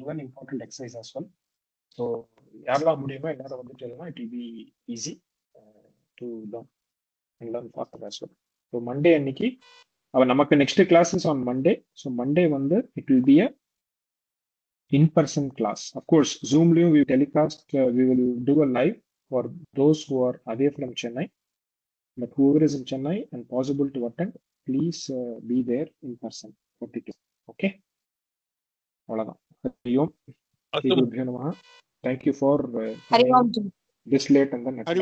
do an important exercise as well. So யாரெல்லாம் முடியுமோ எல்லாரும் வந்துட்டு it will be easy to learn faster as well. So Monday அன்னைக்கு நமக்கு next classes on Monday. So Monday வந்து it will be a in-person class. Of course, Zoom-லையும் we telecast, we will do a live for those who are away from Chennai. But whoever is in Chennai and possible to attend, please be there in person. Okay? அவ்வளவுதான். ஹரியோம். ஸ்ரீ குருப்யோ நமஹ. Thank you for this late and then next time.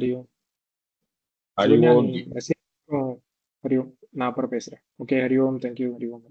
Hariom. Hariom. நான் அப்புறம் பேசுறேன். Okay. Hariom. Thank you. Hariom.